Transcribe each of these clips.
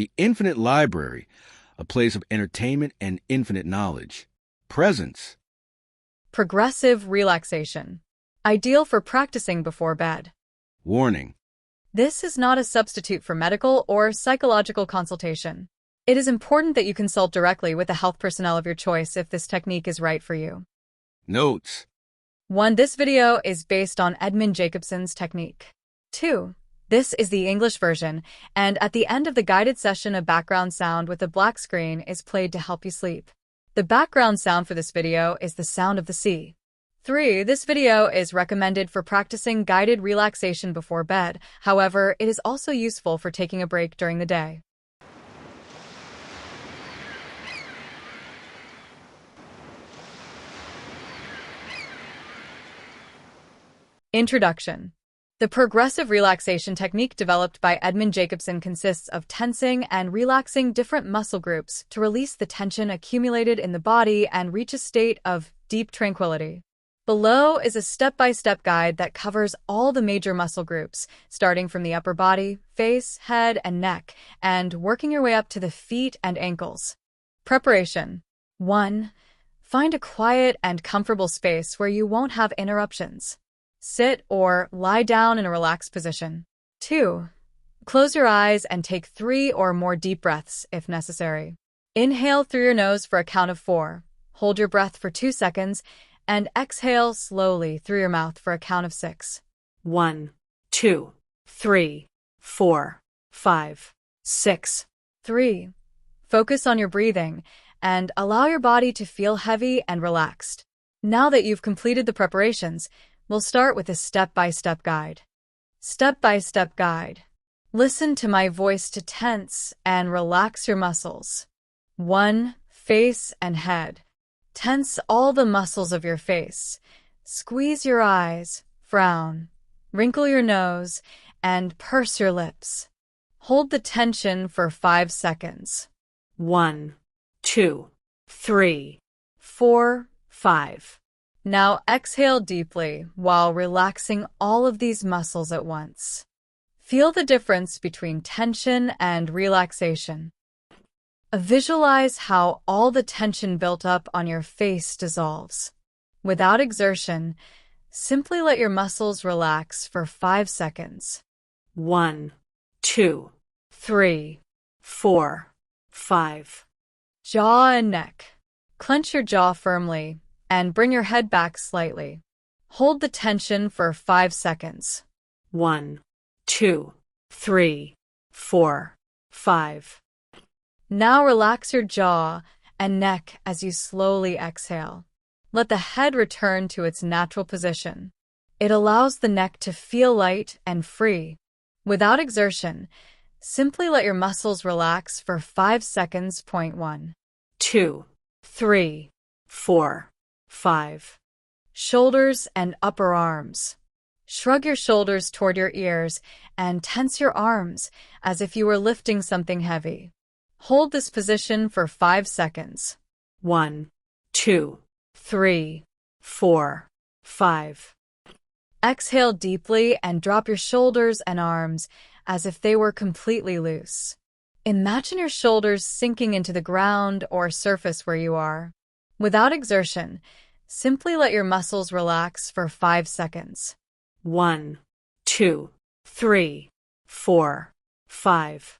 The infinite library, a place of entertainment and infinite knowledge. Presence. Progressive relaxation. Ideal for practicing before bed. Warning. This is not a substitute for medical or psychological consultation. It is important that you consult directly with the health personnel of your choice if this technique is right for you. Notes. 1. This video is based on Edmund Jacobson's technique. 2. This is the English version, and at the end of the guided session, a background sound with a black screen is played to help you sleep. The background sound for this video is the sound of the sea. 3. This video is recommended for practicing guided relaxation before bed. However, it is also useful for taking a break during the day. Introduction. The progressive relaxation technique developed by Edmund Jacobson consists of tensing and relaxing different muscle groups to release the tension accumulated in the body and reach a state of deep tranquility. Below is a step-by-step guide that covers all the major muscle groups, starting from the upper body, face, head, and neck, and working your way up to the feet and ankles. Preparation. 1. Find a quiet and comfortable space where you won't have interruptions. Sit or lie down in a relaxed position. 2. Close your eyes and take 3 or more deep breaths if necessary. Inhale through your nose for a count of 4. Hold your breath for 2 seconds and exhale slowly through your mouth for a count of 6. 1, 2, 3, 4, 5, 6. 3. Focus on your breathing and allow your body to feel heavy and relaxed. Now that you've completed the preparations, we'll start with a step-by-step guide. Step-by-step guide. Listen to my voice to tense and relax your muscles. 1. Face and head. Tense all the muscles of your face. Squeeze your eyes, frown, wrinkle your nose, and purse your lips. Hold the tension for 5 seconds. 1, 2, 3, 4, 5. Now exhale deeply while relaxing all of these muscles at once. Feel the difference between tension and relaxation. Visualize how all the tension built up on your face dissolves. Without exertion, simply let your muscles relax for 5 seconds. 1, 2, 3, 4, 5. Jaw and neck. Clench your jaw firmly and bring your head back slightly. Hold the tension for 5 seconds. 1, 2, 3, 4, 5. Now relax your jaw and neck as you slowly exhale. Let the head return to its natural position. It allows the neck to feel light and free. Without exertion, simply let your muscles relax for 5 seconds. 1, 2, 3, 4, 5. Shoulders and upper arms. Shrug your shoulders toward your ears and tense your arms as if you were lifting something heavy. Hold this position for 5 seconds. 1, 2, 3, 4, 5. Exhale deeply and drop your shoulders and arms as if they were completely loose. Imagine your shoulders sinking into the ground or surface where you are. Without exertion, simply let your muscles relax for 5 seconds. 1, 2, 3, 4, 5.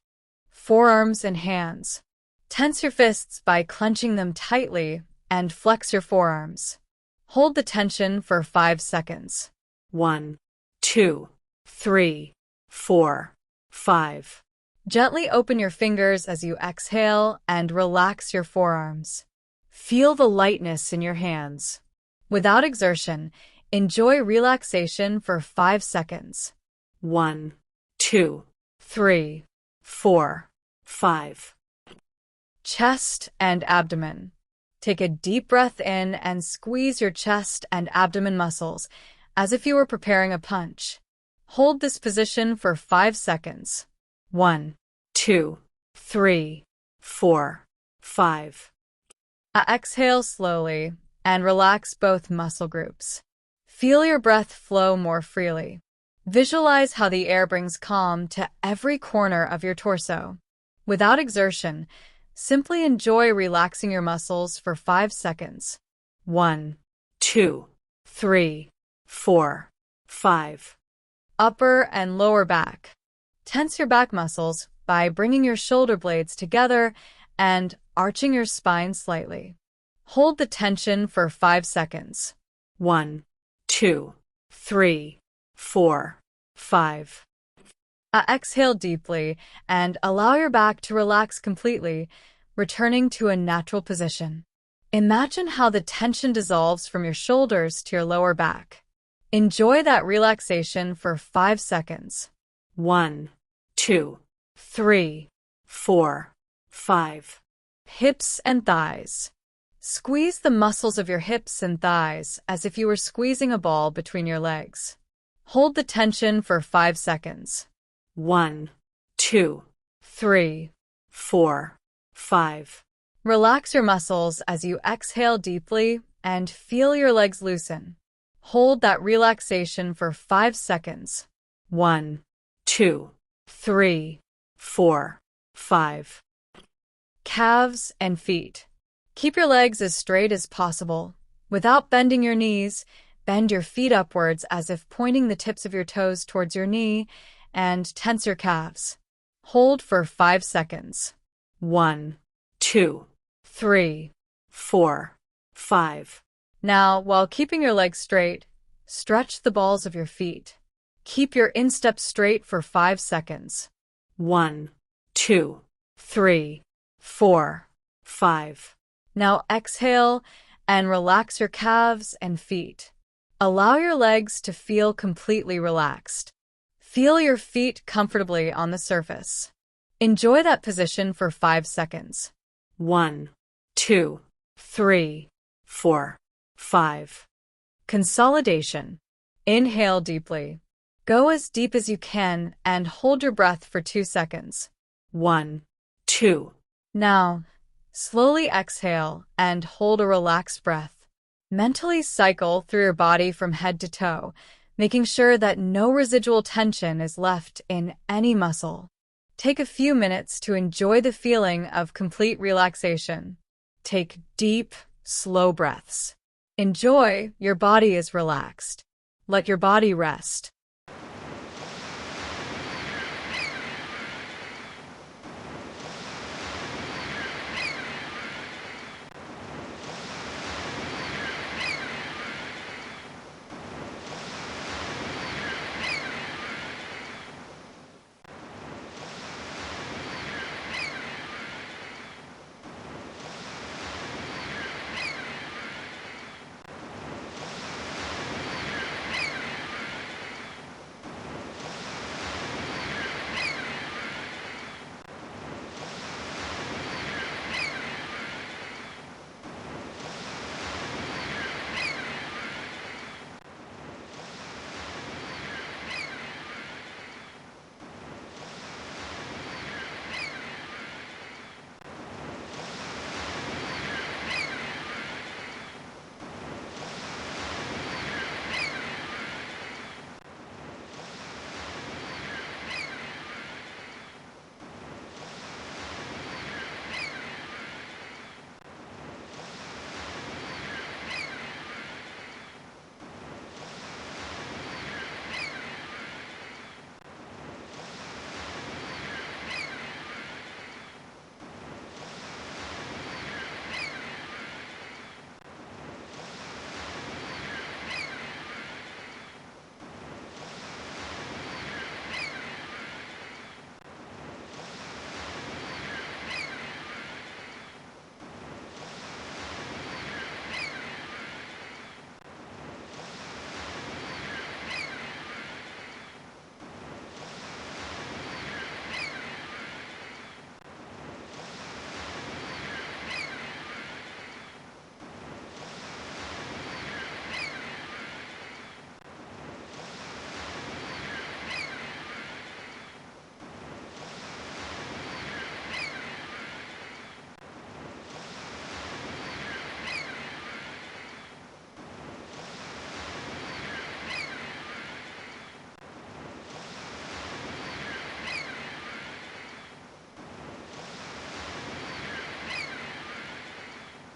Forearms and hands. Tense your fists by clenching them tightly and flex your forearms. Hold the tension for 5 seconds. 1, 2, 3, 4, 5. Gently open your fingers as you exhale and relax your forearms. Feel the lightness in your hands. Without exertion, enjoy relaxation for 5 seconds. 1, 2, 3, 4, 5. Chest and abdomen. Take a deep breath in and squeeze your chest and abdomen muscles as if you were preparing a punch. Hold this position for 5 seconds. 1, 2, 3, 4, 5. Exhale slowly and relax both muscle groups. Feel your breath flow more freely. Visualize how the air brings calm to every corner of your torso. Without exertion, simply enjoy relaxing your muscles for 5 seconds. 1, 2, 3, 4, 5. Upper and lower back. Tense your back muscles by bringing your shoulder blades together and arching your spine slightly. Hold the tension for 5 seconds. 1, 2, 3, 4, 5. Exhale deeply and allow your back to relax completely, returning to a natural position. Imagine how the tension dissolves from your shoulders to your lower back. Enjoy that relaxation for 5 seconds. 1, 2, 3, 4, 5. Hips and thighs. Squeeze the muscles of your hips and thighs as if you were squeezing a ball between your legs. Hold the tension for 5 seconds. 1, 2, 3, 4, 5. Relax your muscles as you exhale deeply and feel your legs loosen. Hold that relaxation for 5 seconds. 1, 2, 3, 4, 5. Calves and feet. Keep your legs as straight as possible. Without bending your knees, bend your feet upwards as if pointing the tips of your toes towards your knee and tense your calves. Hold for 5 seconds. 1, 2, 3, 4, 5. Now, while keeping your legs straight, stretch the balls of your feet. Keep your instep straight for 5 seconds. 1, 2, 3, 4, 5. Now exhale and relax your calves and feet. Allow your legs to feel completely relaxed. Feel your feet comfortably on the surface. Enjoy that position for 5 seconds. 1, 2, 3, 4, 5. Consolidation. Inhale deeply. Go as deep as you can and hold your breath for 2 seconds. 1, 2. Now, slowly exhale and hold a relaxed breath. Mentally cycle through your body from head to toe, making sure that no residual tension is left in any muscle. Take a few minutes to enjoy the feeling of complete relaxation. Take deep, slow breaths. Enjoy, your body is relaxed. Let your body rest.